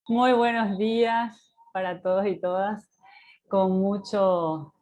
Muy buenos días para todos y todas. Con mucho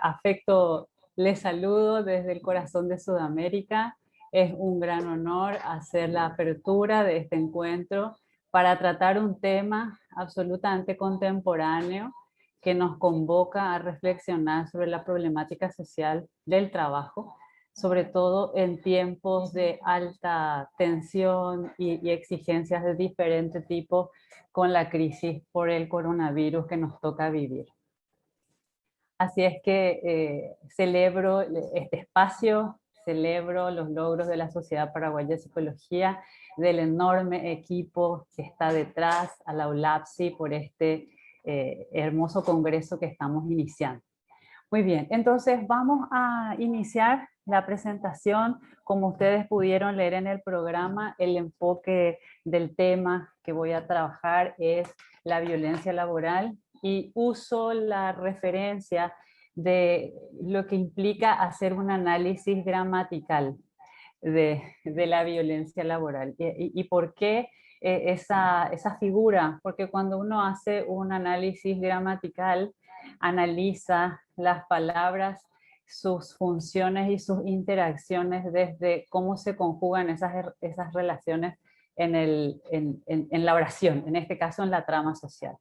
afecto les saludo desde el corazón de Sudamérica. Es un gran honor hacer la apertura de este encuentro para tratar un tema absolutamente contemporáneo que nos convoca a reflexionar sobre la problemática social del trabajo, sobre todo en tiempos de alta tensión y exigencias de diferente tipo con la crisis por el coronavirus que nos toca vivir. Así es que celebro este espacio, celebro los logros de la Sociedad Paraguaya de Psicología, del enorme equipo que está detrás, a la ULAPSI, por este hermoso congreso que estamos iniciando. Muy bien, entonces vamos a iniciar la presentación. Como ustedes pudieron leer en el programa, el enfoque del tema que voy a trabajar es la violencia laboral y uso la referencia de lo que implica hacer un análisis gramatical de la violencia laboral. ¿Y por qué esa figura? Porque cuando uno hace un análisis gramatical, analiza las palabras, sus funciones y sus interacciones desde cómo se conjugan esas relaciones en la oración, en este caso en la trama social.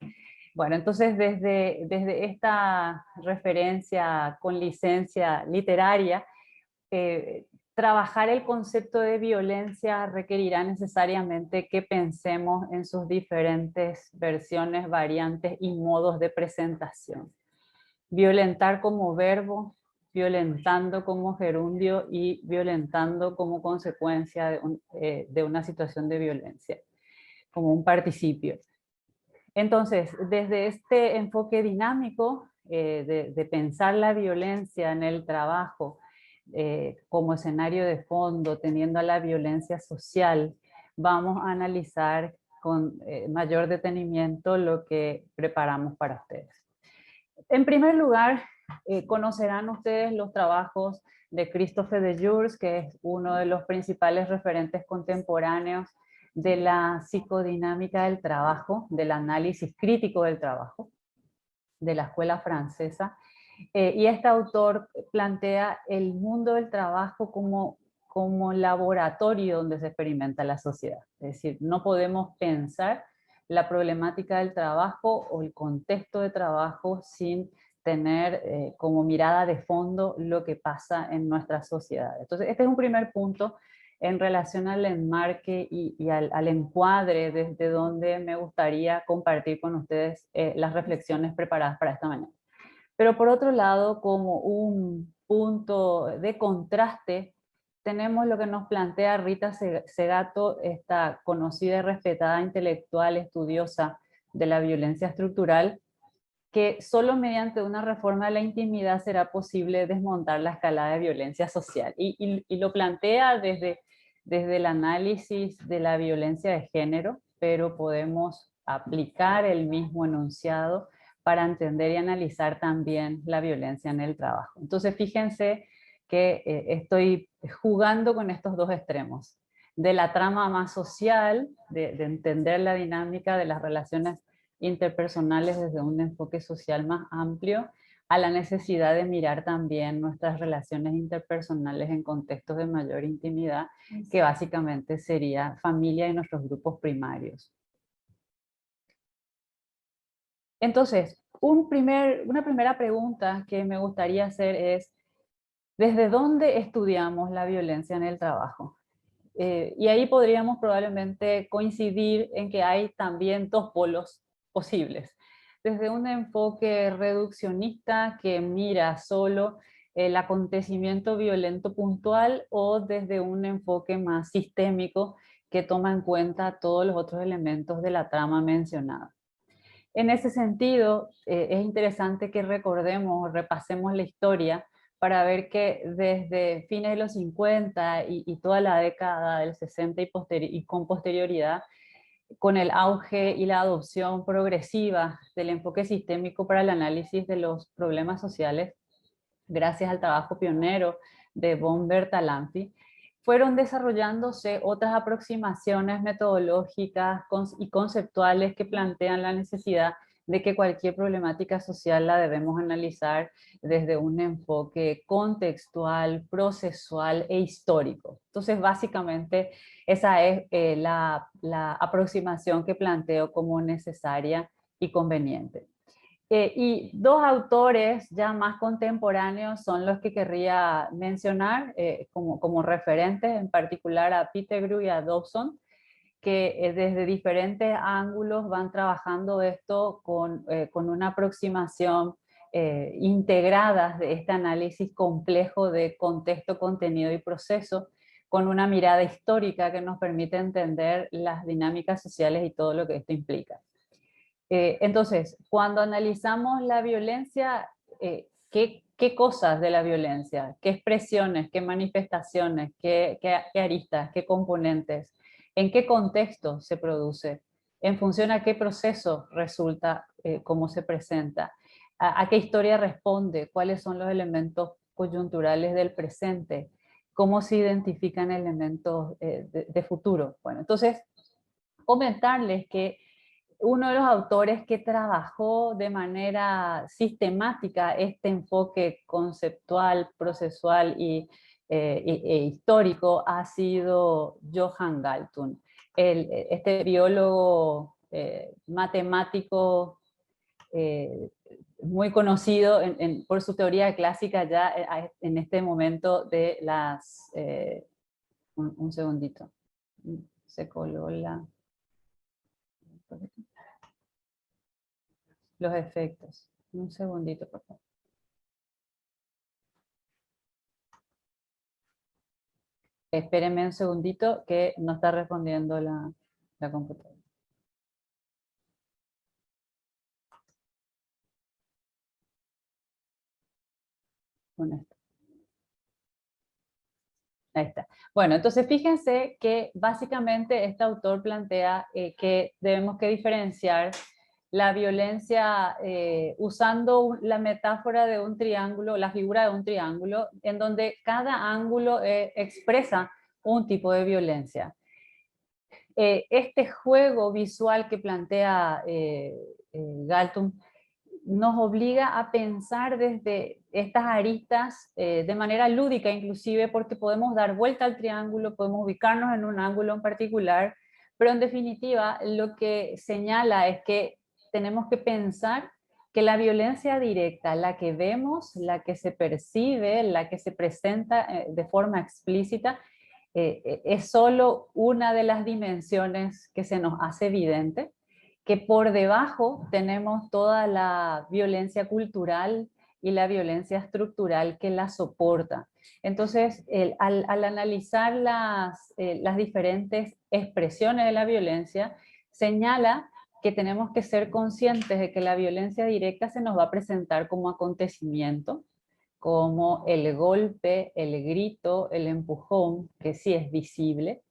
Bueno, entonces desde esta referencia con licencia literaria, eh, trabajar el concepto de violencia requerirá necesariamente que pensemos en sus diferentes versiones, variantes y modos de presentación. Violentar como verbo, violentando como gerundio y violentando como consecuencia de una situación de violencia, como un participio. Entonces, desde este enfoque dinámico de pensar la violencia en el trabajo como escenario de fondo, teniendo a la violencia social, vamos a analizar con mayor detenimiento lo que preparamos para ustedes. En primer lugar, conocerán ustedes los trabajos de Christophe de Jours, que es uno de los principales referentes contemporáneos de la psicodinámica del trabajo, del análisis crítico del trabajo, de la escuela francesa. Y este autor plantea el mundo del trabajo como laboratorio donde se experimenta la sociedad. Es decir, no podemos pensar la problemática del trabajo o el contexto de trabajo sin tener como mirada de fondo lo que pasa en nuestra sociedad. Entonces, este es un primer punto en relación al enmarque y al encuadre desde donde me gustaría compartir con ustedes las reflexiones preparadas para esta mañana. Pero por otro lado, como un punto de contraste, tenemos lo que nos plantea Rita Segato, esta conocida y respetada intelectual estudiosa de la violencia estructural, que solo mediante una reforma de la intimidad será posible desmontar la escalada de violencia social. Y lo plantea desde el análisis de la violencia de género, pero podemos aplicar el mismo enunciado para entender y analizar también la violencia en el trabajo. Entonces fíjense que estoy jugando con estos dos extremos, de la trama más social, de entender la dinámica de las relaciones interpersonales desde un enfoque social más amplio, a la necesidad de mirar también nuestras relaciones interpersonales en contextos de mayor intimidad, que básicamente sería familia y nuestros grupos primarios. Entonces, una primera pregunta que me gustaría hacer es, ¿desde dónde estudiamos la violencia en el trabajo? Y ahí podríamos probablemente coincidir en que hay también dos polos posibles. Desde un enfoque reduccionista que mira solo el acontecimiento violento puntual, o desde un enfoque más sistémico que toma en cuenta todos los otros elementos de la trama mencionada. En ese sentido, es interesante que recordemos, repasemos la historia para ver que desde fines de los 50 y toda la década del 60 y con posterioridad, con el auge y la adopción progresiva del enfoque sistémico para el análisis de los problemas sociales, gracias al trabajo pionero de von Bertalanffy, fueron desarrollándose otras aproximaciones metodológicas y conceptuales que plantean la necesidad de que cualquier problemática social la debemos analizar desde un enfoque contextual, procesual e histórico. Entonces, básicamente, esa es la aproximación que planteo como necesaria y conveniente. Y dos autores ya más contemporáneos son los que querría mencionar como referentes, en particular a Pettigrew y a Dobson, que desde diferentes ángulos van trabajando esto con una aproximación integrada de este análisis complejo de contexto, contenido y proceso, con una mirada histórica que nos permite entender las dinámicas sociales y todo lo que esto implica. Entonces, cuando analizamos la violencia, ¿qué cosas de la violencia? ¿Qué expresiones? ¿Qué manifestaciones? ¿Qué aristas? ¿Qué componentes? ¿En qué contexto se produce? ¿En función a qué proceso resulta? ¿Cómo se presenta? ¿A qué historia responde? ¿Cuáles son los elementos coyunturales del presente? ¿Cómo se identifican elementos de futuro? Bueno, entonces, comentarles que uno de los autores que trabajó de manera sistemática este enfoque conceptual, procesual e histórico ha sido Johan Galtung, este biólogo matemático muy conocido por su teoría clásica ya en este momento de las... un segundito, se coló los efectos. Un segundito, por favor. Espérenme un segundito que no está respondiendo la computadora. Con esto. Ahí está. Bueno, entonces fíjense que básicamente este autor plantea que debemos que diferenciar la violencia usando la metáfora de un triángulo, la figura de un triángulo, en donde cada ángulo expresa un tipo de violencia. Este juego visual que plantea Galtung nos obliga a pensar desde estas aristas de manera lúdica inclusive, porque podemos dar vuelta al triángulo, podemos ubicarnos en un ángulo en particular, pero en definitiva lo que señala es que tenemos que pensar que la violencia directa, la que vemos, la que se percibe, la que se presenta de forma explícita, es solo una de las dimensiones que se nos hace evidente, que por debajo tenemos toda la violencia cultural y la violencia estructural que la soporta. Entonces, al analizar las diferentes expresiones de la violencia, señala que tenemos que ser conscientes de que la violencia directa se nos va a presentar como acontecimiento, como el golpe, el grito, el empujón, que sí es visible,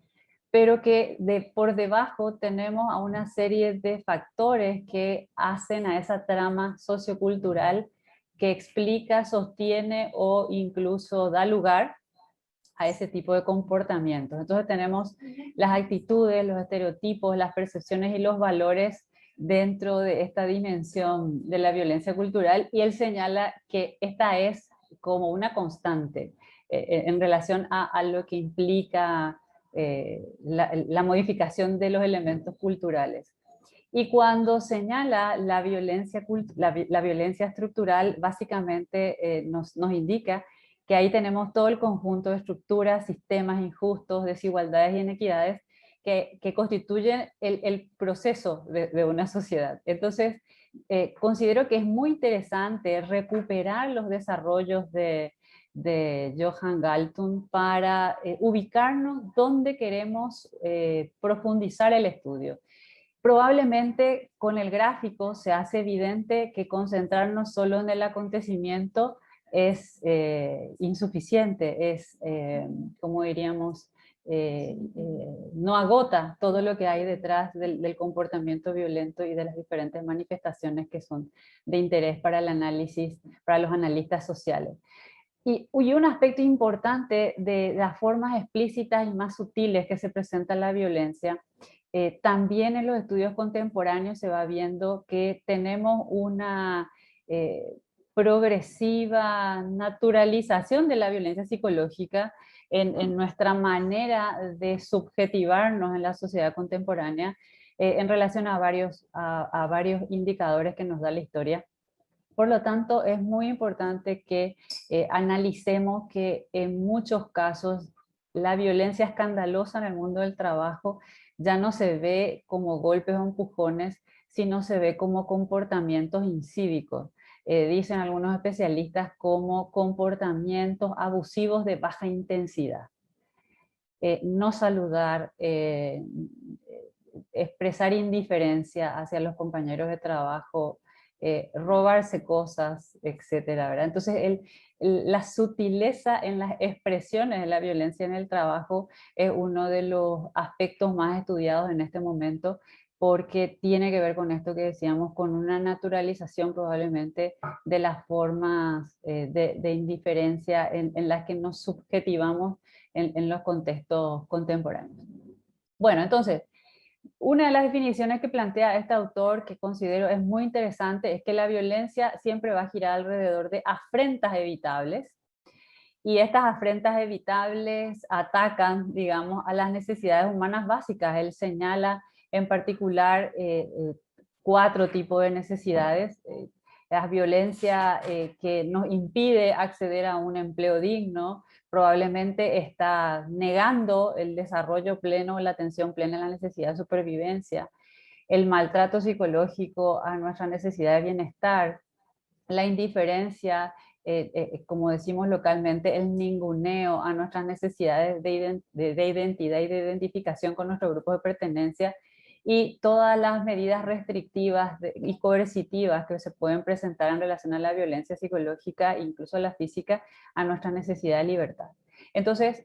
pero que por debajo tenemos a una serie de factores que hacen a esa trama sociocultural que explica, sostiene o incluso da lugar a ese tipo de comportamientos. Entonces tenemos las actitudes, los estereotipos, las percepciones y los valores dentro de esta dimensión de la violencia cultural, y él señala que esta es como una constante en relación a lo que implica la modificación de los elementos culturales. Y cuando señala la violencia estructural, básicamente nos indica que ahí tenemos todo el conjunto de estructuras, sistemas injustos, desigualdades y inequidades que constituyen el proceso de una sociedad. Entonces, considero que es muy interesante recuperar los desarrollos de Johan Galtung para ubicarnos donde queremos profundizar el estudio. Probablemente con el gráfico se hace evidente que concentrarnos solo en el acontecimiento es insuficiente, es, como diríamos, no agota todo lo que hay detrás del comportamiento violento y de las diferentes manifestaciones que son de interés para el análisis, para los analistas sociales. Y un aspecto importante de las formas explícitas y más sutiles que se presenta la violencia, también en los estudios contemporáneos se va viendo que tenemos una eh, progresiva naturalización de la violencia psicológica en nuestra manera de subjetivarnos en la sociedad contemporánea en relación a varios indicadores que nos da la historia. Por lo tanto, es muy importante que analicemos que en muchos casos la violencia escandalosa en el mundo del trabajo ya no se ve como golpes o empujones, sino se ve como comportamientos incívicos. Dicen algunos especialistas como comportamientos abusivos de baja intensidad. No saludar, expresar indiferencia hacia los compañeros de trabajo, robarse cosas, etcétera, ¿verdad? Entonces, la sutileza en las expresiones de la violencia en el trabajo es uno de los aspectos más estudiados en este momento, porque tiene que ver con esto que decíamos, con una naturalización probablemente de las formas de indiferencia en las que nos subjetivamos en los contextos contemporáneos. Bueno, entonces, una de las definiciones que plantea este autor, que considero es muy interesante, es que la violencia siempre va a girar alrededor de afrentas evitables, y estas afrentas evitables atacan, digamos, a las necesidades humanas básicas. Él señala en particular 4 tipos de necesidades. La violencia que nos impide acceder a un empleo digno, probablemente está negando el desarrollo pleno, la atención plena a la necesidad de supervivencia, el maltrato psicológico a nuestra necesidad de bienestar, la indiferencia, como decimos localmente, el ninguneo a nuestras necesidades de identidad y de identificación con nuestro grupo de pertenencia, y todas las medidas restrictivas y coercitivas que se pueden presentar en relación a la violencia psicológica, incluso la física, a nuestra necesidad de libertad. Entonces,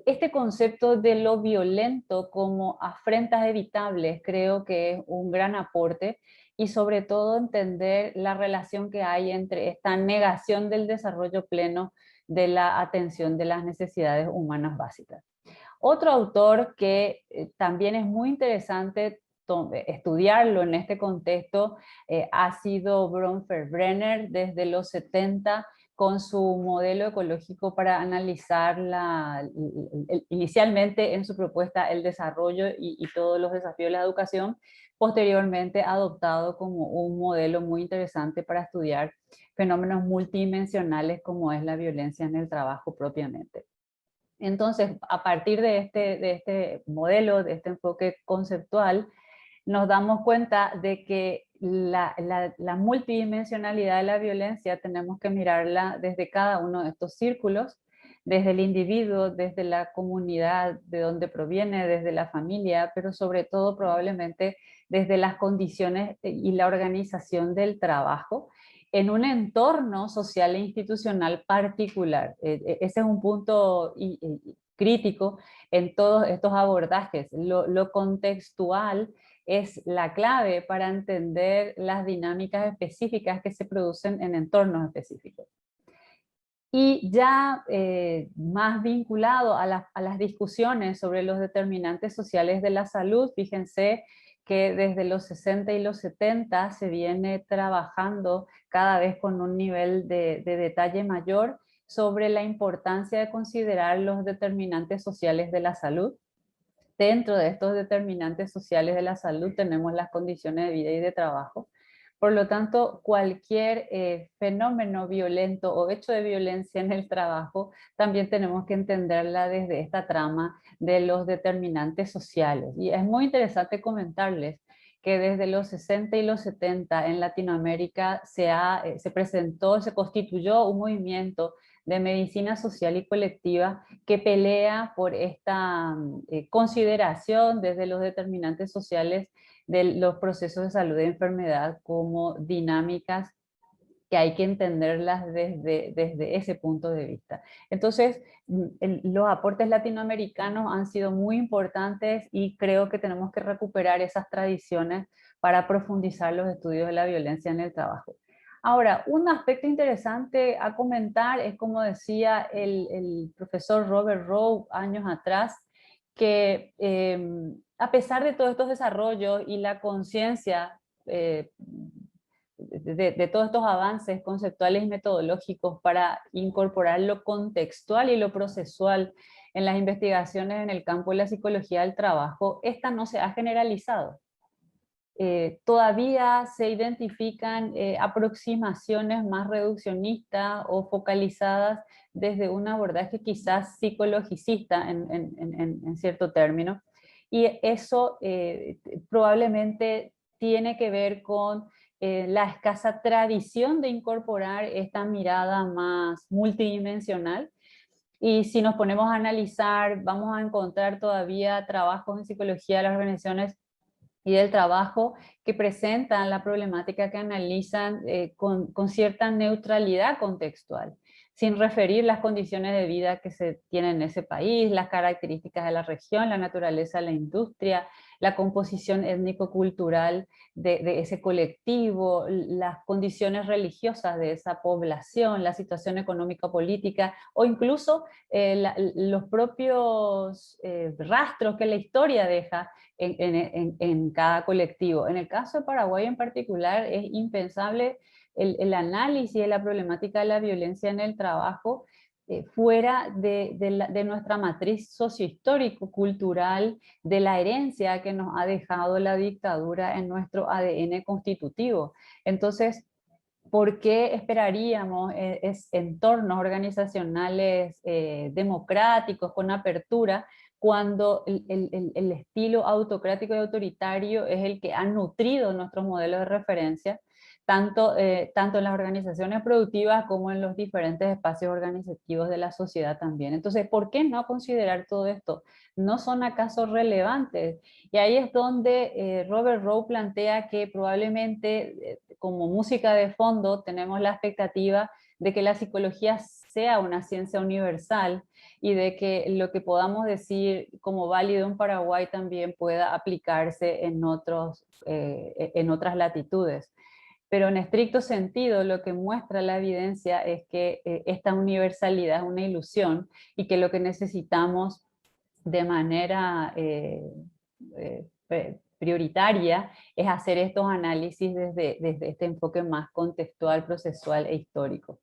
este concepto de lo violento como afrentas evitables creo que es un gran aporte, y sobre todo entender la relación que hay entre esta negación del desarrollo pleno de la atención de las necesidades humanas básicas. Otro autor que también es muy interesante estudiarlo en este contexto ha sido Bronfenbrenner desde los 70, con su modelo ecológico para analizar inicialmente en su propuesta el desarrollo y todos los desafíos de la educación, posteriormente adoptado como un modelo muy interesante para estudiar fenómenos multidimensionales como es la violencia en el trabajo propiamente. Entonces, a partir de este modelo, de este enfoque conceptual, nos damos cuenta de que la multidimensionalidad de la violencia tenemos que mirarla desde cada uno de estos círculos, desde el individuo, desde la comunidad de donde proviene, desde la familia, pero sobre todo probablemente desde las condiciones y la organización del trabajo en un entorno social e institucional particular. Ese es un punto crítico en todos estos abordajes. Lo contextual es la clave para entender las dinámicas específicas que se producen en entornos específicos. Y ya más vinculado a las discusiones sobre los determinantes sociales de la salud, fíjense que desde los 60 y los 70 se viene trabajando cada vez con un nivel de detalle mayor sobre la importancia de considerar los determinantes sociales de la salud. Dentro de estos determinantes sociales de la salud tenemos las condiciones de vida y de trabajo. Por lo tanto, cualquier fenómeno violento o hecho de violencia en el trabajo, también tenemos que entenderla desde esta trama de los determinantes sociales. Y es muy interesante comentarles que desde los 60 y los 70 en Latinoamérica se presentó, se constituyó un movimiento de medicina social y colectiva que pelea por esta consideración desde los determinantes sociales de los procesos de salud y enfermedad como dinámicas que hay que entenderlas desde ese punto de vista. Entonces, los aportes latinoamericanos han sido muy importantes y creo que tenemos que recuperar esas tradiciones para profundizar los estudios de la violencia en el trabajo. Ahora, un aspecto interesante a comentar es, como decía el profesor Robert Rowe años atrás, que a pesar de todos estos desarrollos y la conciencia de todos estos avances conceptuales y metodológicos para incorporar lo contextual y lo procesual en las investigaciones en el campo de la psicología del trabajo, esta no se ha generalizado. Todavía se identifican aproximaciones más reduccionistas o focalizadas desde un abordaje quizás psicologicista en cierto término. Y eso probablemente tiene que ver con la escasa tradición de incorporar esta mirada más multidimensional. Y si nos ponemos a analizar, vamos a encontrar todavía trabajos en psicología de las organizaciones y del trabajo que presentan la problemática, que analizan con cierta neutralidad contextual, sin referir las condiciones de vida que se tienen en ese país, las características de la región, la naturaleza de la industria, la composición étnico-cultural de ese colectivo, las condiciones religiosas de esa población, la situación económico-política o incluso los propios rastros que la historia deja en cada colectivo. En el caso de Paraguay en particular es impensable el análisis de la problemática de la violencia en el trabajo fuera de nuestra matriz sociohistórico-cultural, de la herencia que nos ha dejado la dictadura en nuestro ADN constitutivo. Entonces, ¿por qué esperaríamos entornos organizacionales democráticos con apertura cuando el estilo autocrático y autoritario es el que ha nutrido nuestros modelos de referencia, tanto en las organizaciones productivas como en los diferentes espacios organizativos de la sociedad también? Entonces, ¿por qué no considerar todo esto? ¿No son acaso relevantes? Y ahí es donde Robert Rowe plantea que probablemente como música de fondo tenemos la expectativa de que la psicología sea una ciencia universal y de que lo que podamos decir como válido en Paraguay también pueda aplicarse en otras latitudes. Pero en estricto sentido, lo que muestra la evidencia es que esta universalidad es una ilusión y que lo que necesitamos de manera prioritaria es hacer estos análisis desde este enfoque más contextual, procesual e histórico.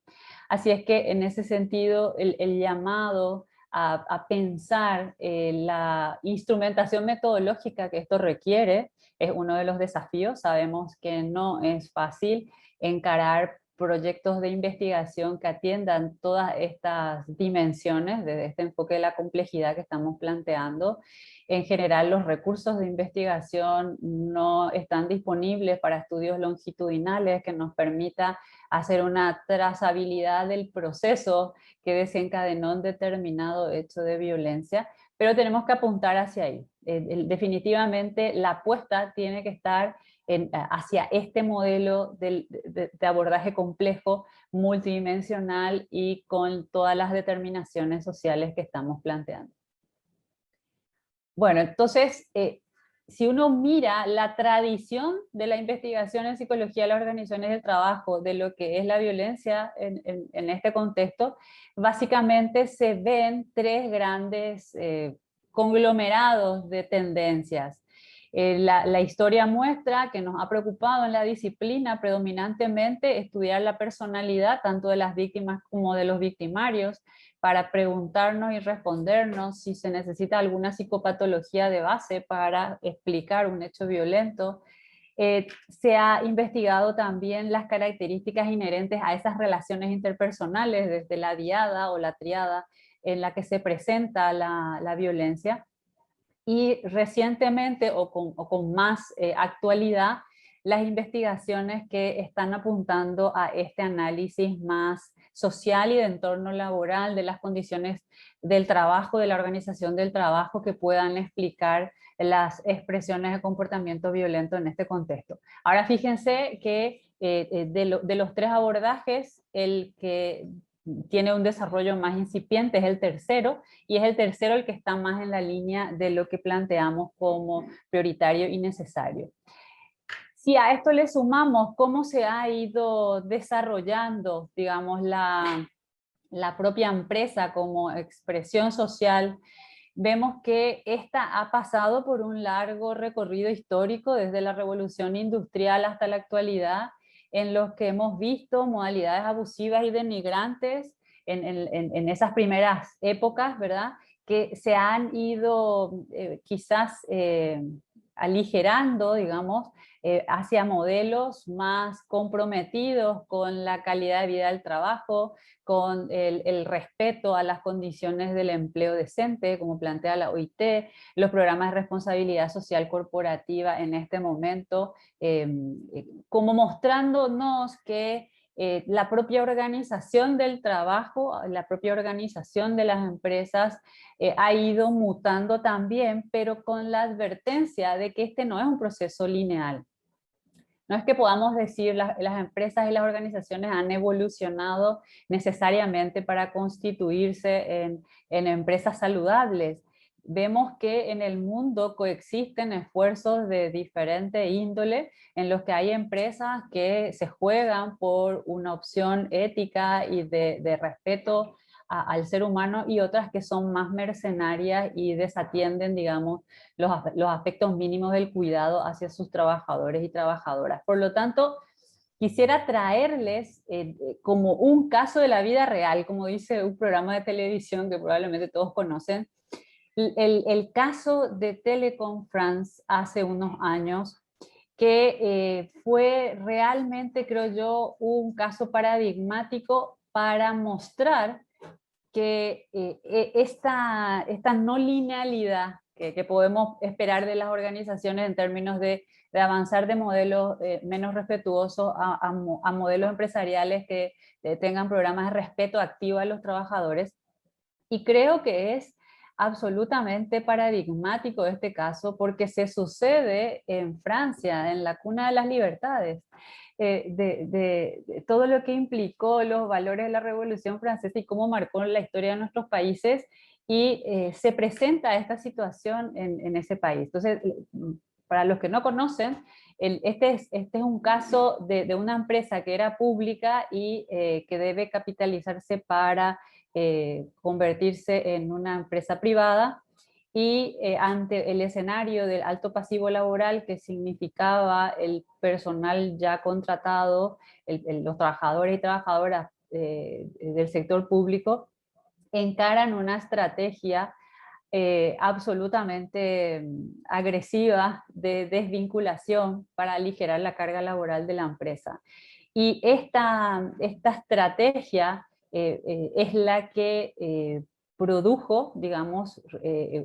Así es que en ese sentido el llamado a pensar la instrumentación metodológica que esto requiere es uno de los desafíos. Sabemos que no es fácil encarar proyectos de investigación que atiendan todas estas dimensiones desde este enfoque de la complejidad que estamos planteando. En general, los recursos de investigación no están disponibles para estudios longitudinales que nos permita hacer una trazabilidad del proceso que desencadenó un determinado hecho de violencia, pero tenemos que apuntar hacia ahí. Definitivamente la apuesta tiene que estar hacia este modelo de abordaje complejo, multidimensional y con todas las determinaciones sociales que estamos planteando. Bueno, entonces, si uno mira la tradición de la investigación en psicología de las organizaciones del trabajo, de lo que es la violencia en este contexto, básicamente se ven tres grandes conglomerados de tendencias. La historia muestra que nos ha preocupado en la disciplina predominantemente estudiar la personalidad tanto de las víctimas como de los victimarios, para preguntarnos y respondernos si se necesita alguna psicopatología de base para explicar un hecho violento. Se ha investigado también las características inherentes a esas relaciones interpersonales, desde la diada o la triada en la que se presenta la violencia. Y recientemente, o con más actualidad, las investigaciones que están apuntando a este análisis más social y de entorno laboral, de las condiciones del trabajo, de la organización del trabajo, que puedan explicar las expresiones de comportamiento violento en este contexto. Ahora fíjense que de los tres abordajes, el que tiene un desarrollo más incipiente es el tercero, y es el tercero el que está más en la línea de lo que planteamos como prioritario y necesario. Si a esto le sumamos cómo se ha ido desarrollando, digamos, la propia empresa como expresión social, vemos que esta ha pasado por un largo recorrido histórico desde la revolución industrial hasta la actualidad, en los que hemos visto modalidades abusivas y denigrantes en esas primeras épocas, ¿verdad? Que se han ido quizás aligerando, digamos, hacia modelos más comprometidos con la calidad de vida del trabajo, con el respeto a las condiciones del empleo decente, como plantea la OIT, los programas de responsabilidad social corporativa en este momento, como mostrándonos que la propia organización del trabajo, la propia organización de las empresas ha ido mutando también, pero con la advertencia de que este no es un proceso lineal. No es que podamos decir las empresas y las organizaciones han evolucionado necesariamente para constituirse en empresas saludables. Vemos que en el mundo coexisten esfuerzos de diferente índole en los que hay empresas que se juegan por una opción ética y de respeto al ser humano y otras que son más mercenarias y desatienden, digamos, los aspectos mínimos del cuidado hacia sus trabajadores y trabajadoras. Por lo tanto, quisiera traerles como un caso de la vida real, como dice un programa de televisión que probablemente todos conocen, el caso de Telecom France hace unos años, que fue realmente, creo yo, un caso paradigmático para mostrar que esta no linealidad que podemos esperar de las organizaciones en términos de avanzar de modelos menos respetuosos a modelos empresariales que tengan programas de respeto activo a los trabajadores. Y creo que es absolutamente paradigmático este caso porque se sucede en Francia, en la cuna de las libertades, de todo lo que implicó los valores de la Revolución Francesa y cómo marcó la historia de nuestros países, y se presenta esta situación en ese país. Entonces, para los que no conocen, este es un caso de una empresa que era pública y que debe capitalizarse para convertirse en una empresa privada, y ante el escenario del alto pasivo laboral que significaba el personal ya contratado, los trabajadores y trabajadoras del sector público, encaran una estrategia absolutamente agresiva de desvinculación para aligerar la carga laboral de la empresa. Y esta estrategia es la que produjo, digamos,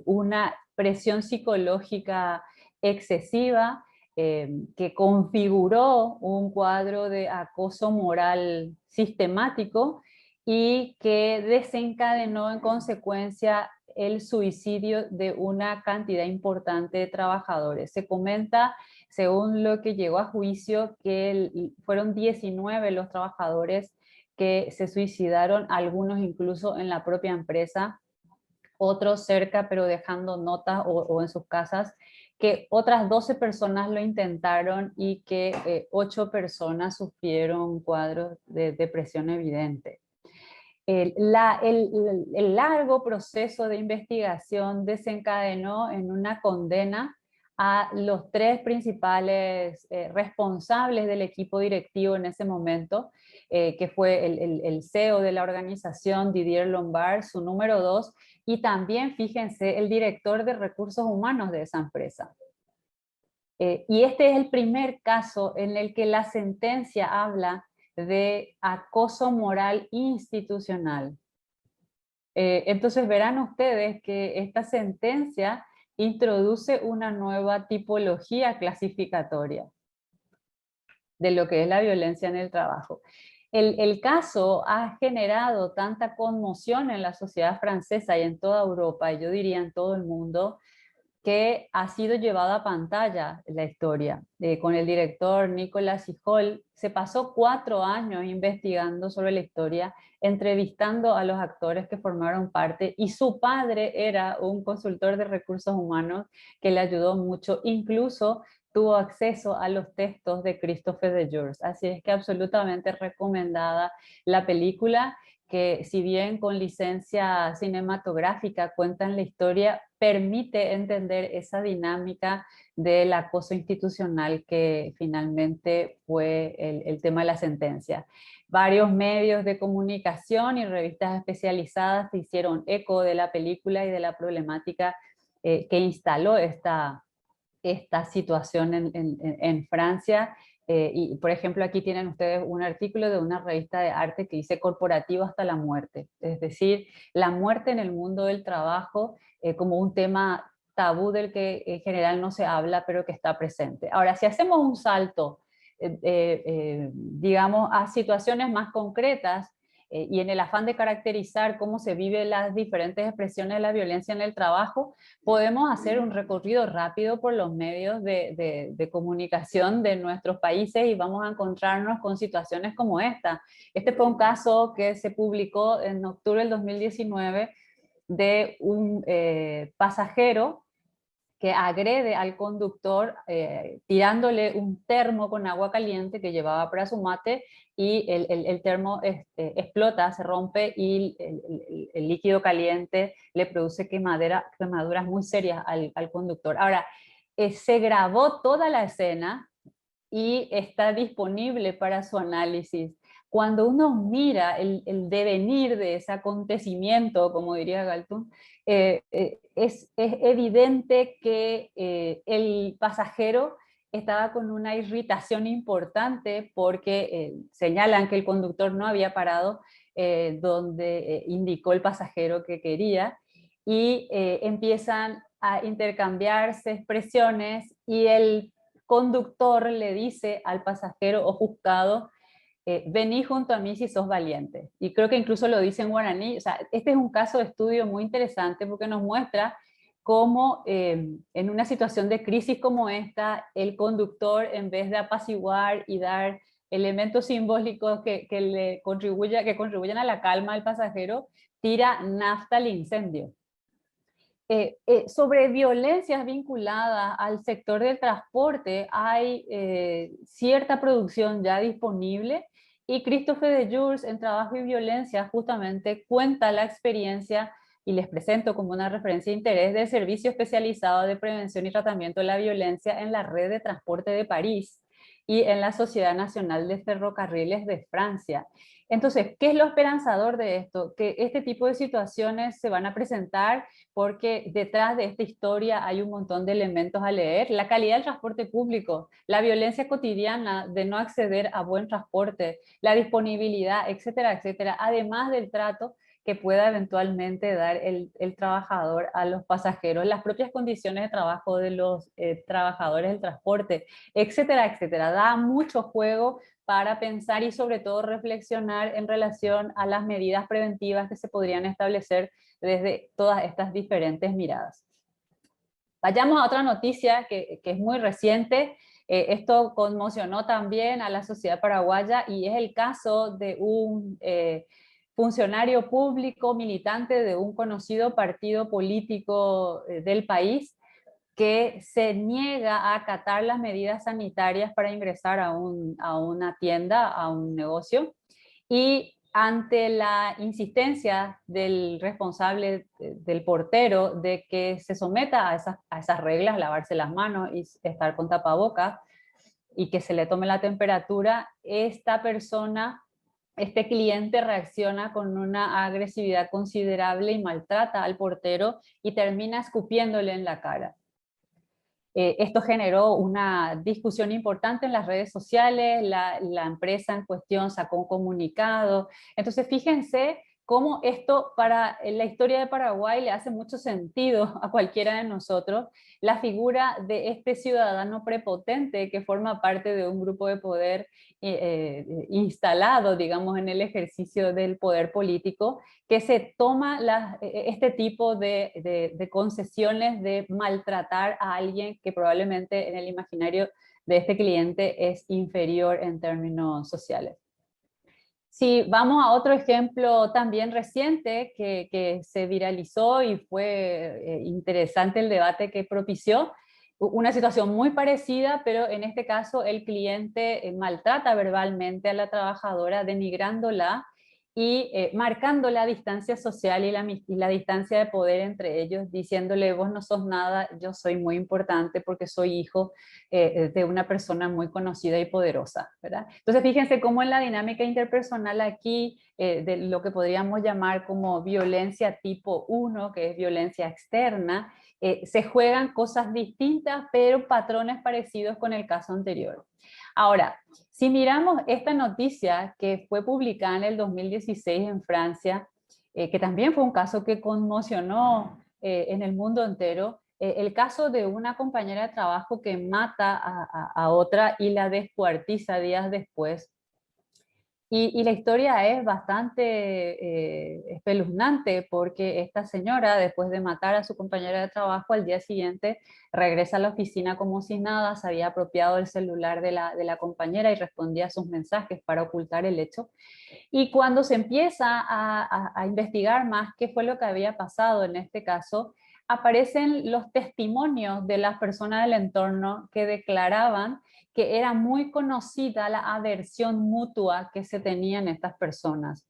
una presión psicológica excesiva que configuró un cuadro de acoso moral sistemático y que desencadenó en consecuencia el suicidio de una cantidad importante de trabajadores. Se comenta, según lo que llegó a juicio, que fueron 19 los trabajadores que se suicidaron, algunos incluso en la propia empresa, otros cerca, pero dejando notas o en sus casas, que otras 12 personas lo intentaron y que 8 personas sufrieron cuadros de depresión evidente. El largo proceso de investigación desencadenó en una condena a los 3 principales responsables del equipo directivo en ese momento, que fue el CEO de la organización, Didier Lombard, su número 2, y también, fíjense, el director de recursos humanos de esa empresa. Y este es el primer caso en el que la sentencia habla de acoso moral institucional. Entonces verán ustedes que esta sentencia introduce una nueva tipología clasificatoria de lo que es la violencia en el trabajo. El caso ha generado tanta conmoción en la sociedad francesa y en toda Europa, y yo diría en todo el mundo, que ha sido llevada a pantalla la historia. Con el director Nicolas Hall se pasó 4 años investigando sobre la historia, entrevistando a los actores que formaron parte, y su padre era un consultor de recursos humanos que le ayudó mucho, incluso tuvo acceso a los textos de Christophe de Jours. Así es que absolutamente recomendada la película, que si bien con licencia cinematográfica cuentan la historia, permite entender esa dinámica del acoso institucional que finalmente fue el tema de la sentencia. Varios medios de comunicación y revistas especializadas se hicieron eco de la película y de la problemática que instaló esta situación en Francia. Y por ejemplo, aquí tienen ustedes un artículo de una revista de arte que dice corporativo hasta la muerte, es decir, la muerte en el mundo del trabajo como un tema tabú del que en general no se habla, pero que está presente. Ahora, si hacemos un salto, digamos, a situaciones más concretas, y en el afán de caracterizar cómo se viven las diferentes expresiones de la violencia en el trabajo, podemos hacer un recorrido rápido por los medios de comunicación de nuestros países y vamos a encontrarnos con situaciones como esta. Este fue un caso que se publicó en octubre del 2019 de un pasajero que agrede al conductor tirándole un termo con agua caliente que llevaba para su mate, y el termo explota, se rompe, y el líquido caliente le produce quemaduras muy serias al conductor. Ahora, se grabó toda la escena y está disponible para su análisis. Cuando uno mira el devenir de ese acontecimiento, como diría Galtung, es evidente que el pasajero estaba con una irritación importante porque señalan que el conductor no había parado donde indicó el pasajero que quería, y empiezan a intercambiarse expresiones, y el conductor le dice al pasajero ofuscado, vení junto a mí si sos valiente. Y creo que incluso lo dice en guaraní. O sea, este es un caso de estudio muy interesante porque nos muestra cómo en una situación de crisis como esta, el conductor, en vez de apaciguar y dar elementos simbólicos que contribuyan a la calma del pasajero, tira nafta al incendio. Sobre violencias vinculadas al sector del transporte hay cierta producción ya disponible, y Christophe de Jours en Trabajo y Violencia justamente cuenta la experiencia, y les presento como una referencia de interés, del Servicio Especializado de Prevención y Tratamiento de la Violencia en la Red de Transporte de París y en la Sociedad Nacional de Ferrocarriles de Francia. Entonces, ¿qué es lo esperanzador de esto? Que este tipo de situaciones se van a presentar porque detrás de esta historia hay un montón de elementos a leer. La calidad del transporte público, la violencia cotidiana de no acceder a buen transporte, la disponibilidad, etcétera, etcétera, además del trato que pueda eventualmente dar el trabajador a los pasajeros, las propias condiciones de trabajo de los trabajadores del transporte, etcétera, etcétera. Da mucho juego para pensar y sobre todo reflexionar en relación a las medidas preventivas que se podrían establecer desde todas estas diferentes miradas. Vayamos a otra noticia que es muy reciente. Esto conmocionó también a la sociedad paraguaya, y es el caso de un funcionario público militante de un conocido partido político del país, que se niega a acatar las medidas sanitarias para ingresar a una tienda, a un negocio, y ante la insistencia del responsable, del portero, de que se someta a esas reglas, lavarse las manos y estar con tapabocas, y que se le tome la temperatura, esta persona, este cliente, reacciona con una agresividad considerable y maltrata al portero y termina escupiéndole en la cara. Esto generó una discusión importante en las redes sociales, la empresa en cuestión sacó un comunicado. Entonces, fíjense cómo esto para la historia de Paraguay le hace mucho sentido a cualquiera de nosotros, la figura de este ciudadano prepotente que forma parte de un grupo de poder instalado, digamos, en el ejercicio del poder político, que se toma este tipo de concesiones de maltratar a alguien que probablemente en el imaginario de este cliente es inferior en términos sociales. Si vamos a otro ejemplo también reciente que se viralizó y fue interesante el debate que propició, una situación muy parecida, pero en este caso el cliente maltrata verbalmente a la trabajadora, denigrándola y marcando la distancia social y la distancia de poder entre ellos, diciéndole, vos no sos nada, yo soy muy importante porque soy hijo de una persona muy conocida y poderosa, ¿verdad? Entonces fíjense cómo en la dinámica interpersonal aquí, de lo que podríamos llamar como violencia tipo 1, que es violencia externa, se juegan cosas distintas, pero patrones parecidos con el caso anterior. Ahora, si miramos esta noticia que fue publicada en el 2016 en Francia, que también fue un caso que conmocionó en el mundo entero, el caso de una compañera de trabajo que mata a otra y la descuartiza días después. Y la historia es bastante espeluznante porque esta señora, después de matar a su compañera de trabajo, al día siguiente regresa a la oficina como si nada, se había apropiado del celular de la compañera y respondía a sus mensajes para ocultar el hecho. Y cuando se empieza a investigar más qué fue lo que había pasado en este caso, aparecen los testimonios de las personas del entorno que declaraban que era muy conocida la aversión mutua que se tenían estas personas.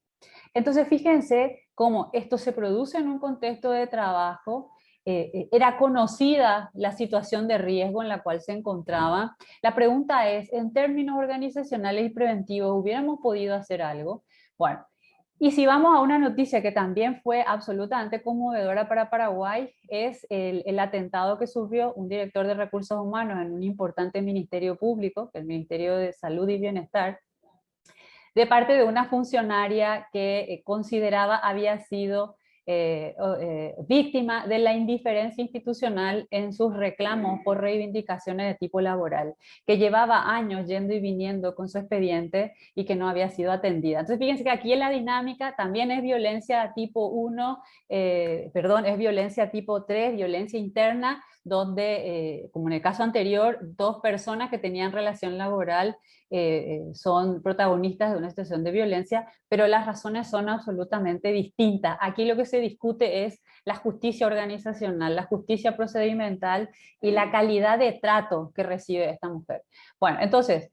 Entonces, fíjense cómo esto se produce en un contexto de trabajo, era conocida la situación de riesgo en la cual se encontraba. La pregunta es, en términos organizacionales y preventivos, ¿hubiéramos podido hacer algo? Bueno, y si vamos a una noticia que también fue absolutamente conmovedora para Paraguay, es el atentado que sufrió un director de recursos humanos en un importante ministerio público, el Ministerio de Salud y Bienestar, de parte de una funcionaria que consideraba había sido víctima de la indiferencia institucional en sus reclamos por reivindicaciones de tipo laboral, que llevaba años yendo y viniendo con su expediente y que no había sido atendida. Entonces fíjense que aquí en la dinámica también es violencia tipo 1, perdón, es violencia tipo 3, violencia interna, donde, como en el caso anterior, dos personas que tenían relación laboral son protagonistas de una situación de violencia, pero las razones son absolutamente distintas. Aquí lo que se discute es la justicia organizacional, la justicia procedimental y la calidad de trato que recibe esta mujer. Bueno, entonces,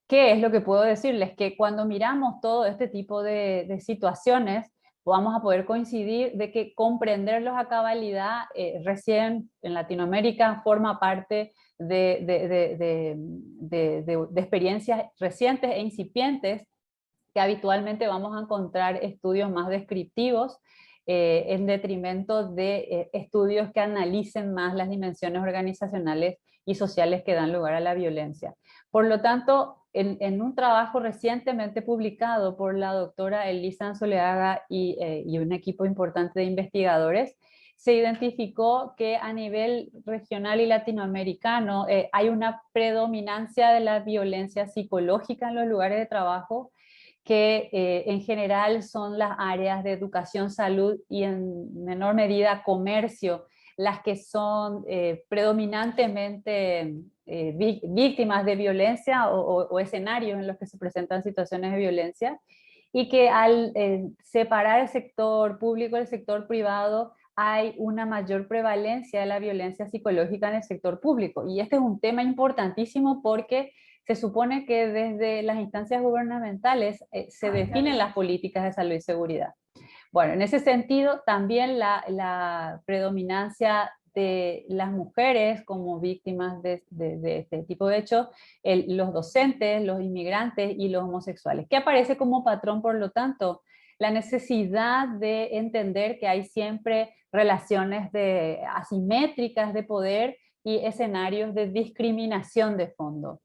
¿qué es lo que puedo decirles? Que cuando miramos todo este tipo de situaciones, vamos a poder coincidir de que comprenderlos a cabalidad recién en Latinoamérica forma parte de experiencias recientes e incipientes que habitualmente vamos a encontrar estudios más descriptivos en detrimento de estudios que analicen más las dimensiones organizacionales y sociales que dan lugar a la violencia. Por lo tanto, en un trabajo recientemente publicado por la doctora Elisa Anzoleaga y un equipo importante de investigadores, se identificó que a nivel regional y latinoamericano hay una predominancia de la violencia psicológica en los lugares de trabajo, que en general son las áreas de educación, salud y en menor medida comercio, las que son predominantemente víctimas de violencia o escenarios en los que se presentan situaciones de violencia, y que al separar el sector público del sector privado hay una mayor prevalencia de la violencia psicológica en el sector público. Y este es un tema importantísimo porque se supone que desde las instancias gubernamentales se definen las políticas de salud y seguridad. Bueno, en ese sentido, también la predominancia de las mujeres como víctimas de este tipo de hechos, los docentes, los inmigrantes y los homosexuales. ¿Qué aparece como patrón, por lo tanto? La necesidad de entender que hay siempre relaciones asimétricas de poder y escenarios de discriminación de fondo.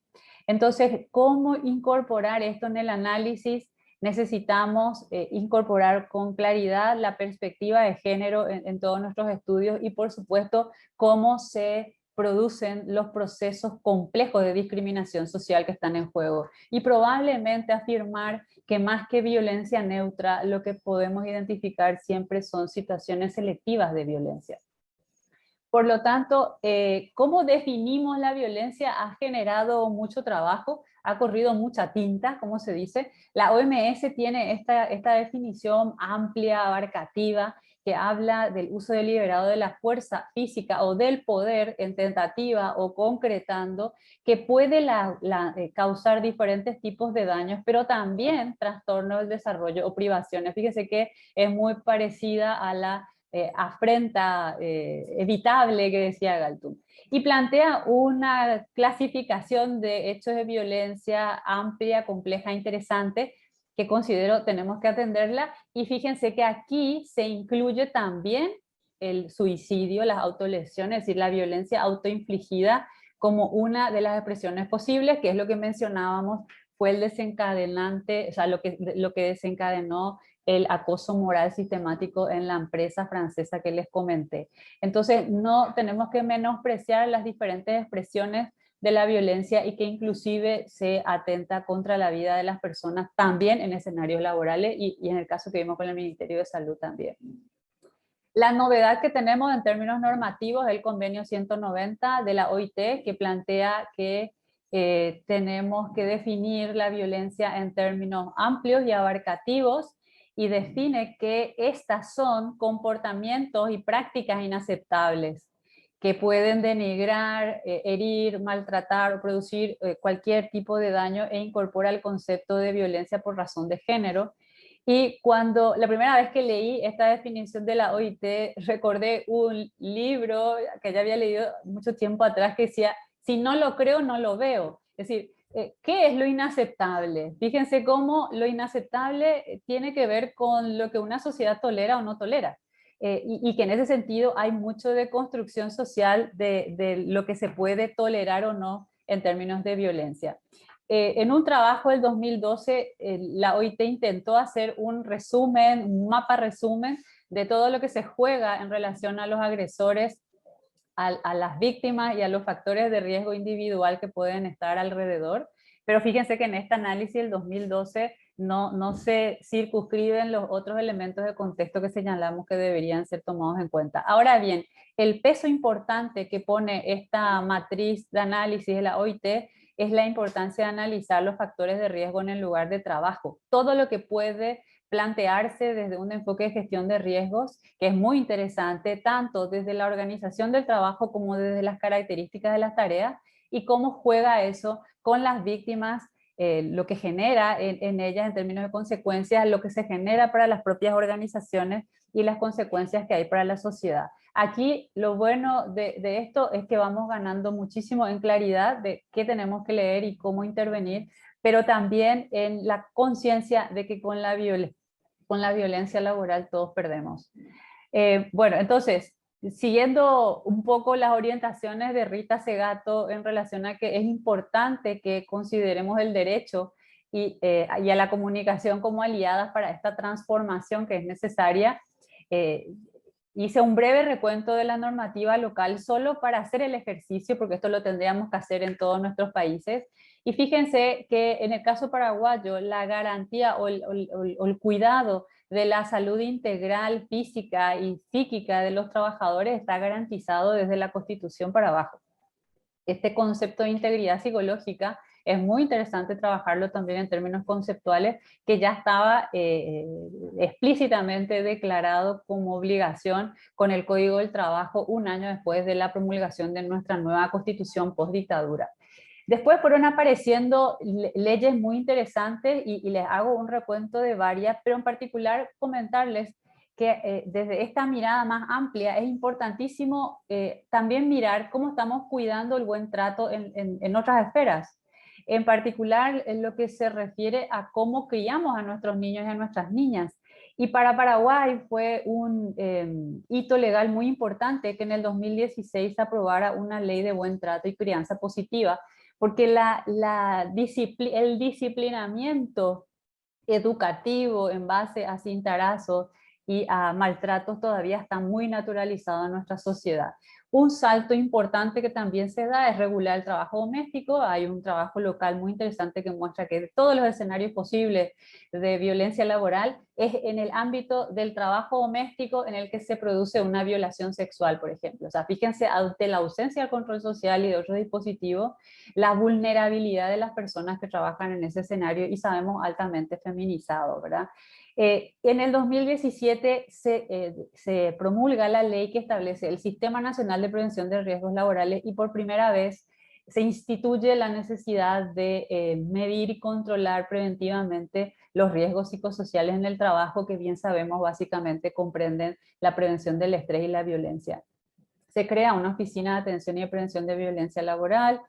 Entonces, ¿cómo incorporar esto en el análisis? necesitamos incorporar con claridad la perspectiva de género en todos nuestros estudios y por supuesto cómo se producen los procesos complejos de discriminación social que están en juego. Y probablemente afirmar que más que violencia neutra, lo que podemos identificar siempre son situaciones selectivas de violencia. Por lo tanto, cómo definimos la violencia ha generado mucho trabajo, ha corrido mucha tinta, como se dice. La OMS tiene esta definición amplia, abarcativa, que habla del uso deliberado de la fuerza física o del poder en tentativa o concretando, que puede causar diferentes tipos de daños, pero también trastornos del desarrollo o privaciones. Fíjense que es muy parecida a la afrenta evitable que decía Galtung. Y plantea una clasificación de hechos de violencia amplia, compleja, interesante, que considero tenemos que atenderla. Y fíjense que aquí se incluye también el suicidio, las autolesiones, es decir, la violencia autoinfligida como una de las expresiones posibles, que es lo que mencionábamos, fue el desencadenante, o sea, lo que desencadenó el acoso moral sistemático en la empresa francesa que les comenté. Entonces, no tenemos que menospreciar las diferentes expresiones de la violencia y que inclusive se atenta contra la vida de las personas también en escenarios laborales y en el caso que vimos con el Ministerio de Salud también. La novedad que tenemos en términos normativos es el convenio 190 de la OIT que plantea que tenemos que definir la violencia en términos amplios y abarcativos y define que estas son comportamientos y prácticas inaceptables que pueden denigrar, herir, maltratar o producir cualquier tipo de daño e incorpora el concepto de violencia por razón de género. Y cuando la primera vez que leí esta definición de la OIT, recordé un libro que ya había leído mucho tiempo atrás que decía, si no lo creo, no lo veo. Es decir, ¿qué es lo inaceptable? Fíjense cómo lo inaceptable tiene que ver con lo que una sociedad tolera o no tolera. Y que en ese sentido hay mucho de construcción social de lo que se puede tolerar o no en términos de violencia. En un trabajo del 2012, la OIT intentó hacer un resumen, un mapa resumen de todo lo que se juega en relación a los agresores, a las víctimas y a los factores de riesgo individual que pueden estar alrededor. Pero fíjense que en este análisis del 2012 no se circunscriben los otros elementos de contexto que señalamos que deberían ser tomados en cuenta. Ahora bien, el peso importante que pone esta matriz de análisis de la OIT es la importancia de analizar los factores de riesgo en el lugar de trabajo. Todo lo que puede plantearse desde un enfoque de gestión de riesgos, que es muy interesante, tanto desde la organización del trabajo como desde las características de las tareas y cómo juega eso con las víctimas, lo que genera en ellas en términos de consecuencias, lo que se genera para las propias organizaciones y las consecuencias que hay para la sociedad. Aquí lo bueno de esto es que vamos ganando muchísimo en claridad de qué tenemos que leer y cómo intervenir, pero también en la conciencia de que con la violencia laboral todos perdemos. Bueno, entonces, siguiendo un poco las orientaciones de Rita Segato en relación a que es importante que consideremos el derecho y a la comunicación como aliadas para esta transformación que es necesaria, hice un breve recuento de la normativa local solo para hacer el ejercicio, porque esto lo tendríamos que hacer en todos nuestros países. Y fíjense que en el caso paraguayo, la garantía o el cuidado de la salud integral física y psíquica de los trabajadores está garantizado desde la Constitución para abajo. Este concepto de integridad psicológica es muy interesante trabajarlo también en términos conceptuales, que ya estaba explícitamente declarado como obligación con el Código del Trabajo un año después de la promulgación de nuestra nueva Constitución post-dictadura. Después fueron apareciendo leyes muy interesantes y les hago un recuento de varias, pero en particular comentarles que desde esta mirada más amplia es importantísimo también mirar cómo estamos cuidando el buen trato en otras esferas. En particular en lo que se refiere a cómo criamos a nuestros niños y a nuestras niñas. Y para Paraguay fue un hito legal muy importante que en el 2016 se aprobara una ley de buen trato y crianza positiva, porque el disciplinamiento educativo en base a cintarazos y a maltratos todavía está muy naturalizado en nuestra sociedad. Un salto importante que también se da es regular el trabajo doméstico. Hay un trabajo local muy interesante que muestra que de todos los escenarios posibles de violencia laboral es en el ámbito del trabajo doméstico en el que se produce una violación sexual, por ejemplo. O sea, fíjense, ante la ausencia del control social y de otros dispositivos, la vulnerabilidad de las personas que trabajan en ese escenario y sabemos altamente feminizado, ¿verdad? En el 2017 se promulga la ley que establece el Sistema Nacional de Prevención de Riesgos Laborales y por primera vez se instituye la necesidad de medir y controlar preventivamente los riesgos psicosociales en el trabajo, que bien sabemos básicamente comprenden la prevención del estrés y la violencia. Se crea una oficina de atención y de prevención de violencia laboral,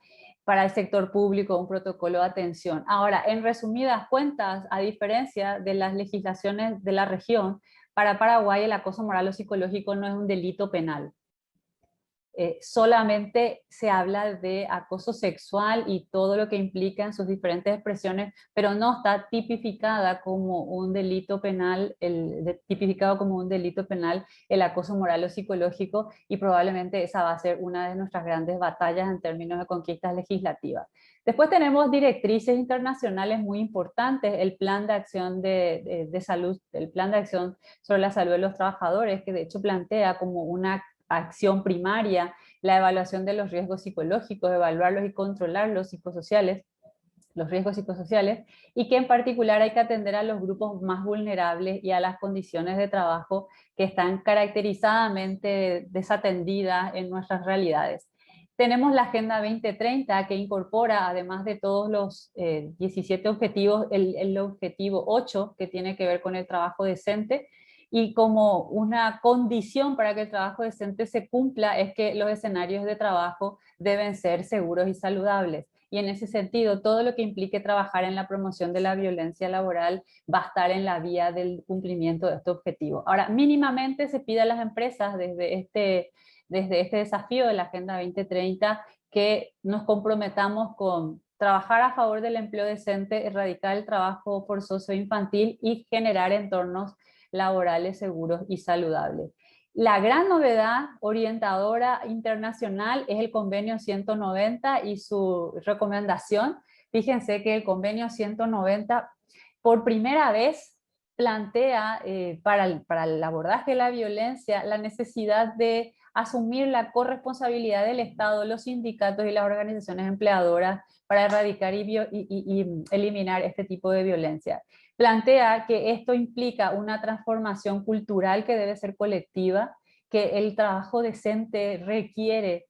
para el sector público un protocolo de atención. Ahora, en resumidas cuentas, a diferencia de las legislaciones de la región, para Paraguay el acoso moral o psicológico no es un delito penal. Solamente se habla de acoso sexual y todo lo que implica en sus diferentes expresiones, pero no está tipificada como un delito penal, tipificado como un delito penal el acoso moral o psicológico, y probablemente esa va a ser una de nuestras grandes batallas en términos de conquistas legislativas. Después tenemos directrices internacionales muy importantes, el Plan de Acción de Salud, el Plan de Acción sobre la Salud de los Trabajadores, que de hecho plantea como una acción primaria, la evaluación de los riesgos psicológicos, evaluarlos y controlar los psicosociales, los riesgos psicosociales, y que en particular hay que atender a los grupos más vulnerables y a las condiciones de trabajo que están caracterizadamente desatendidas en nuestras realidades. Tenemos la Agenda 2030 que incorpora, además de todos los 17 objetivos, el objetivo 8 que tiene que ver con el trabajo decente, y como una condición para que el trabajo decente se cumpla es que los escenarios de trabajo deben ser seguros y saludables. Y en ese sentido, todo lo que implique trabajar en la promoción de la violencia laboral va a estar en la vía del cumplimiento de este objetivo. Ahora, mínimamente se pide a las empresas desde este desafío de la Agenda 2030 que nos comprometamos con trabajar a favor del empleo decente, erradicar el trabajo forzoso infantil y generar entornos laborales seguros y saludables. La gran novedad orientadora internacional es el convenio 190 y su recomendación. Fíjense que el convenio 190 por primera vez plantea para el abordaje de la violencia la necesidad de asumir la corresponsabilidad del Estado, los sindicatos y las organizaciones empleadoras para erradicar y eliminar este tipo de violencia. Plantea que esto implica una transformación cultural que debe ser colectiva, que el trabajo decente requiere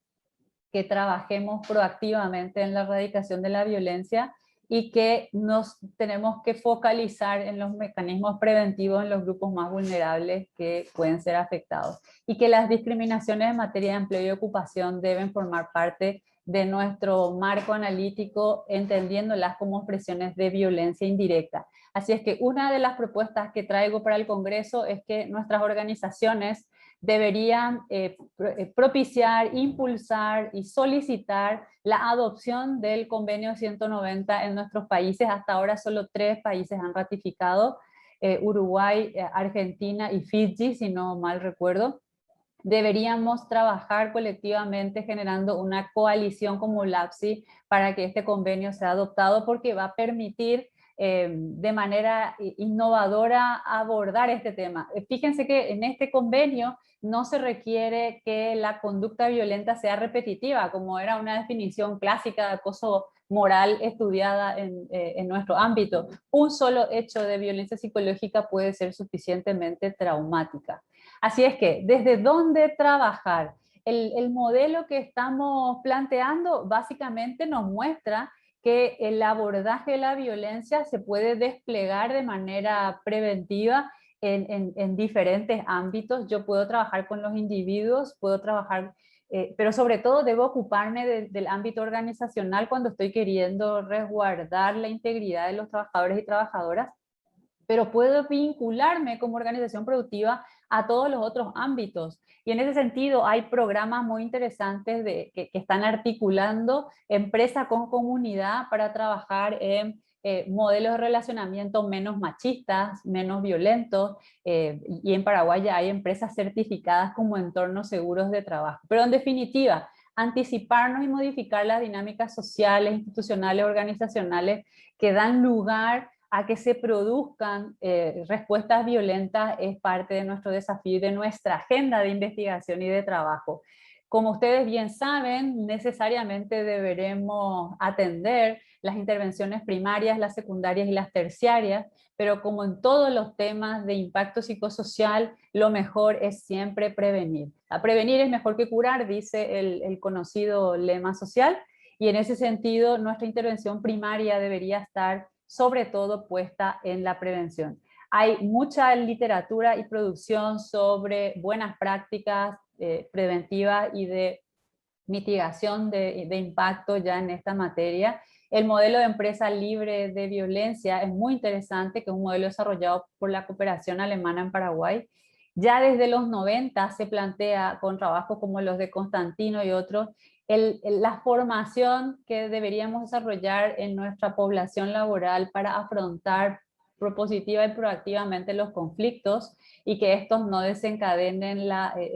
que trabajemos proactivamente en la erradicación de la violencia y que nos tenemos que focalizar en los mecanismos preventivos en los grupos más vulnerables que pueden ser afectados, y que las discriminaciones en materia de empleo y ocupación deben formar parte de nuestro marco analítico, entendiéndolas como expresiones de violencia indirecta. Así es que una de las propuestas que traigo para el Congreso es que nuestras organizaciones deberían propiciar, impulsar y solicitar la adopción del convenio 190 en nuestros países. Hasta ahora solo 3 países han ratificado, Uruguay, Argentina y Fiji, si no mal recuerdo. Deberíamos trabajar colectivamente generando una coalición como LAPSI para que este convenio sea adoptado, porque va a permitir de manera innovadora abordar este tema. Fíjense que en este convenio no se requiere que la conducta violenta sea repetitiva, como era una definición clásica de acoso moral estudiada en nuestro ámbito. Un solo hecho de violencia psicológica puede ser suficientemente traumática. Así es que, ¿desde dónde trabajar? El modelo que estamos planteando básicamente nos muestra que el abordaje de la violencia se puede desplegar de manera preventiva en diferentes ámbitos. Yo puedo trabajar con los individuos, puedo trabajar, pero sobre todo debo ocuparme del ámbito organizacional cuando estoy queriendo resguardar la integridad de los trabajadores y trabajadoras, pero puedo vincularme como organización productiva a todos los otros ámbitos. Y en ese sentido hay programas muy interesantes que están articulando empresa con comunidad para trabajar en modelos de relacionamiento menos machistas, menos violentos, y en Paraguay ya hay empresas certificadas como entornos seguros de trabajo. Pero en definitiva, anticiparnos y modificar las dinámicas sociales, institucionales, organizacionales que dan lugar a que se produzcan respuestas violentas es parte de nuestro desafío y de nuestra agenda de investigación y de trabajo. Como ustedes bien saben, necesariamente deberemos atender las intervenciones primarias, las secundarias y las terciarias, pero como en todos los temas de impacto psicosocial, lo mejor es siempre prevenir. A prevenir es mejor que curar, dice el conocido lema social, y en ese sentido nuestra intervención primaria debería estar sobre todo puesta en la prevención. Hay mucha literatura y producción sobre buenas prácticas preventivas y de mitigación de impacto ya en esta materia. El modelo de empresa libre de violencia es muy interesante, que es un modelo desarrollado por la cooperación alemana en Paraguay. Ya desde los 90 se plantea con trabajos como los de Constantino y otros, la formación que deberíamos desarrollar en nuestra población laboral para afrontar propositiva y proactivamente los conflictos y que estos no desencadenen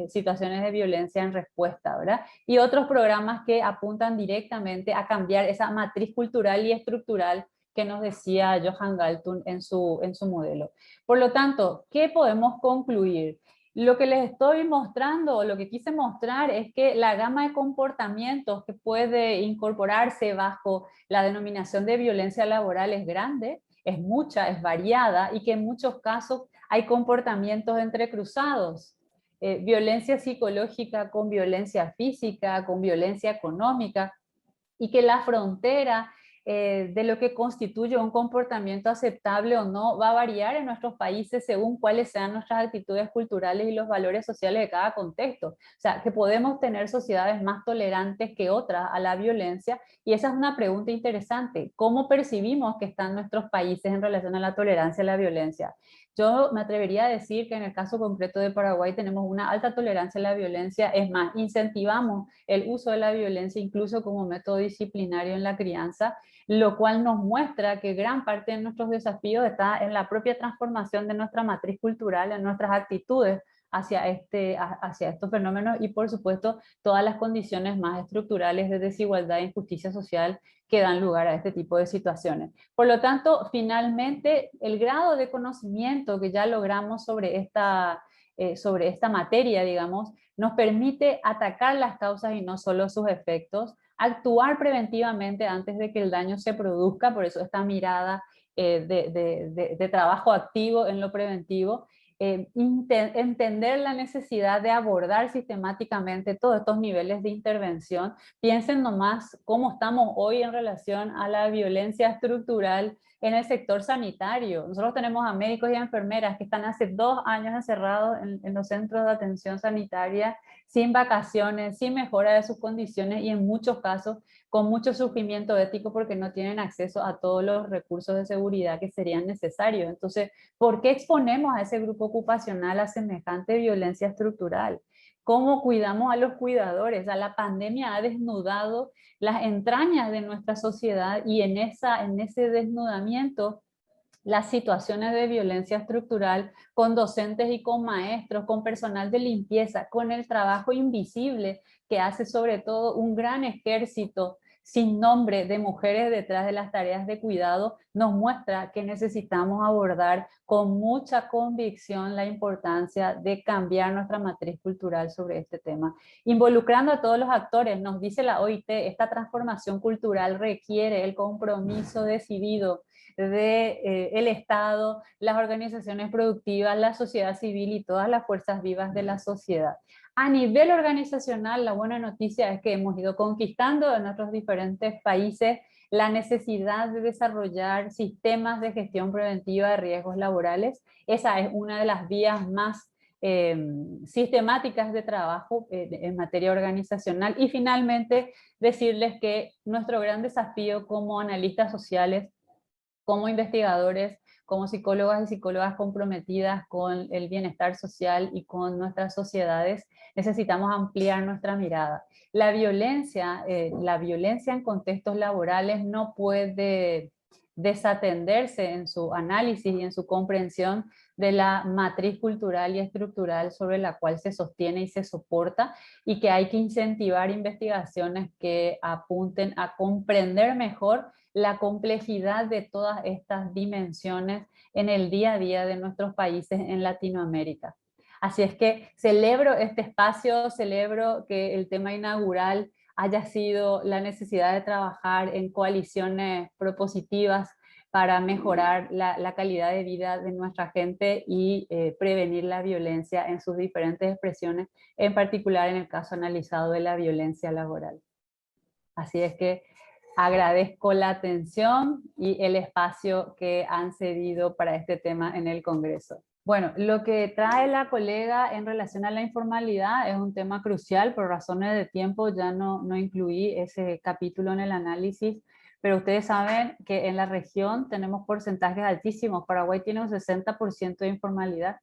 situaciones de violencia en respuesta, ¿verdad? Y otros programas que apuntan directamente a cambiar esa matriz cultural y estructural que nos decía Johan Galtung en su modelo. Por lo tanto, ¿qué podemos concluir? Lo que les estoy mostrando, o lo que quise mostrar, es que la gama de comportamientos que puede incorporarse bajo la denominación de violencia laboral es grande, es mucha, es variada, y que en muchos casos hay comportamientos entrecruzados. Violencia psicológica con violencia física, con violencia económica, y que la frontera de lo que constituye un comportamiento aceptable o no va a variar en nuestros países según cuáles sean nuestras actitudes culturales y los valores sociales de cada contexto. O sea, que podemos tener sociedades más tolerantes que otras a la violencia, y esa es una pregunta interesante. ¿Cómo percibimos que están nuestros países en relación a la tolerancia a la violencia? Yo me atrevería a decir que en el caso concreto de Paraguay tenemos una alta tolerancia a la violencia, es más, incentivamos el uso de la violencia incluso como método disciplinario en la crianza, lo cual nos muestra que gran parte de nuestros desafíos está en la propia transformación de nuestra matriz cultural, en nuestras actitudes hacia estos fenómenos, y por supuesto todas las condiciones más estructurales de desigualdad e injusticia social que dan lugar a este tipo de situaciones. Por lo tanto, finalmente, el grado de conocimiento que ya logramos sobre esta materia, digamos, nos permite atacar las causas y no solo sus efectos, actuar preventivamente antes de que el daño se produzca, por eso esta mirada de trabajo activo en lo preventivo, entender la necesidad de abordar sistemáticamente todos estos niveles de intervención. Piensen nomás cómo estamos hoy en relación a la violencia estructural en el sector sanitario. Nosotros tenemos a médicos y a enfermeras que están hace 2 años encerrados en los centros de atención sanitaria, sin vacaciones, sin mejora de sus condiciones y en muchos casos con mucho sufrimiento ético porque no tienen acceso a todos los recursos de seguridad que serían necesarios. Entonces, ¿por qué exponemos a ese grupo ocupacional a semejante violencia estructural? ¿Cómo cuidamos a los cuidadores? A la pandemia ha desnudado las entrañas de nuestra sociedad, y en ese desnudamiento las situaciones de violencia estructural con docentes y con maestros, con personal de limpieza, con el trabajo invisible que hace sobre todo un gran ejército sin nombre de mujeres detrás de las tareas de cuidado, nos muestra que necesitamos abordar con mucha convicción la importancia de cambiar nuestra matriz cultural sobre este tema. Involucrando a todos los actores, nos dice la OIT, esta transformación cultural requiere el compromiso decidido del Estado, las organizaciones productivas, la sociedad civil y todas las fuerzas vivas de la sociedad. A nivel organizacional, la buena noticia es que hemos ido conquistando en nuestros diferentes países la necesidad de desarrollar sistemas de gestión preventiva de riesgos laborales. Esa es una de las vías más sistemáticas de trabajo en materia organizacional. Y finalmente, decirles que nuestro gran desafío como analistas sociales, como investigadores, como psicólogas y psicólogas comprometidas con el bienestar social y con nuestras sociedades, necesitamos ampliar nuestra mirada. La violencia en contextos laborales no puede desatenderse en su análisis y en su comprensión de la matriz cultural y estructural sobre la cual se sostiene y se soporta, y que hay que incentivar investigaciones que apunten a comprender mejor la complejidad de todas estas dimensiones en el día a día de nuestros países en Latinoamérica. Así es que celebro este espacio, celebro que el tema inaugural haya sido la necesidad de trabajar en coaliciones propositivas para mejorar la calidad de vida de nuestra gente y prevenir la violencia en sus diferentes expresiones, en particular en el caso analizado de la violencia laboral. Así es que agradezco la atención y el espacio que han cedido para este tema en el Congreso. Bueno, lo que trae la colega en relación a la informalidad es un tema crucial. Por razones de tiempo ya no incluí ese capítulo en el análisis, pero ustedes saben que en la región tenemos porcentajes altísimos. Paraguay tiene un 60% de informalidad.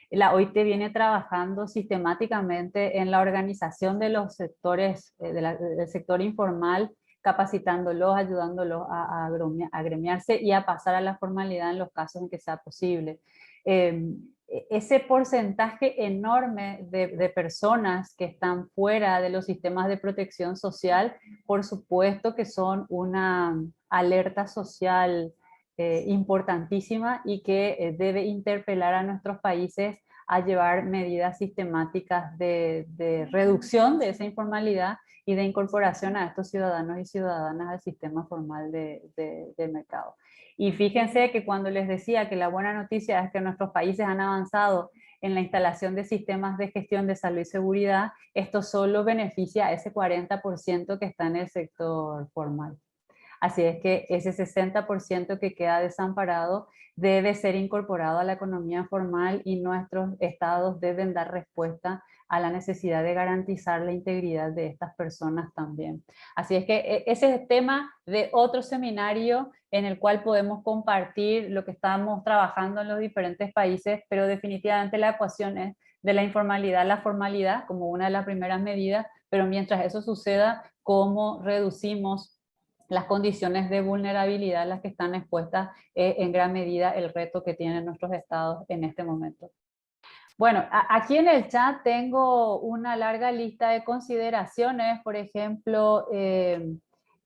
La OIT viene trabajando sistemáticamente en la organización de los sectores, del sector informal, capacitándolos, ayudándolos a agremiarse y a pasar a la formalidad en los casos en que sea posible. Ese porcentaje enorme de personas que están fuera de los sistemas de protección social, por supuesto que son una alerta social importantísima y que debe interpelar a nuestros países a llevar medidas sistemáticas de reducción de esa informalidad y de incorporación a estos ciudadanos y ciudadanas al sistema formal del mercado. Y fíjense que cuando les decía que la buena noticia es que nuestros países han avanzado en la instalación de sistemas de gestión de salud y seguridad, esto solo beneficia a ese 40% que está en el sector formal. Así es que ese 60% que queda desamparado debe ser incorporado a la economía formal y nuestros estados deben dar respuesta a la necesidad de garantizar la integridad de estas personas también. Así es que ese es el tema de otro seminario en el cual podemos compartir lo que estamos trabajando en los diferentes países, pero definitivamente la ecuación es de la informalidad a la formalidad como una de las primeras medidas, pero mientras eso suceda, ¿cómo reducimos las condiciones de vulnerabilidad a las que están expuestas en gran medida el reto que tienen nuestros estados en este momento? Bueno, aquí en el chat tengo una larga lista de consideraciones. Por ejemplo,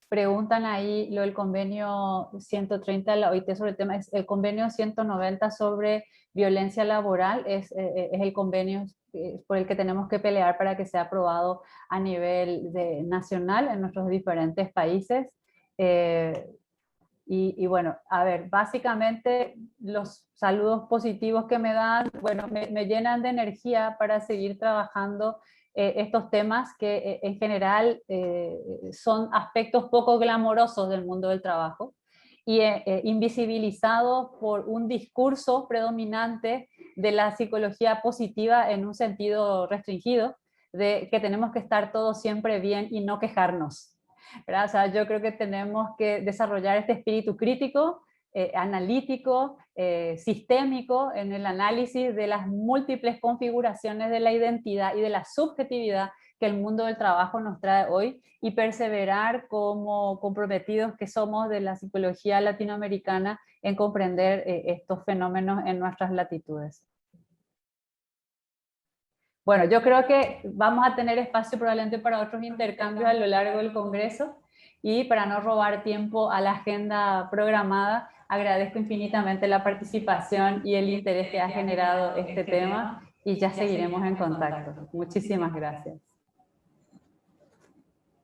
preguntan ahí lo del convenio 130 de la OIT sobre el tema, es el convenio 190 sobre violencia laboral, es el convenio por el que tenemos que pelear para que sea aprobado a nivel nacional en nuestros diferentes países. Y bueno, a ver, básicamente los saludos positivos que me dan, bueno, me llenan de energía para seguir trabajando estos temas que en general son aspectos poco glamorosos del mundo del trabajo y invisibilizados por un discurso predominante de la psicología positiva en un sentido restringido, de que tenemos que estar todos siempre bien y no quejarnos. ¿Verdad? O sea, yo creo que tenemos que desarrollar este espíritu crítico, analítico, sistémico en el análisis de las múltiples configuraciones de la identidad y de la subjetividad que el mundo del trabajo nos trae hoy y perseverar como comprometidos que somos de la psicología latinoamericana en comprender estos fenómenos en nuestras latitudes. Bueno, yo creo que vamos a tener espacio probablemente para otros intercambios a lo largo del Congreso y para no robar tiempo a la agenda programada, agradezco infinitamente la participación y el interés que ha generado este tema y ya seguiremos en contacto. Muchísimas gracias.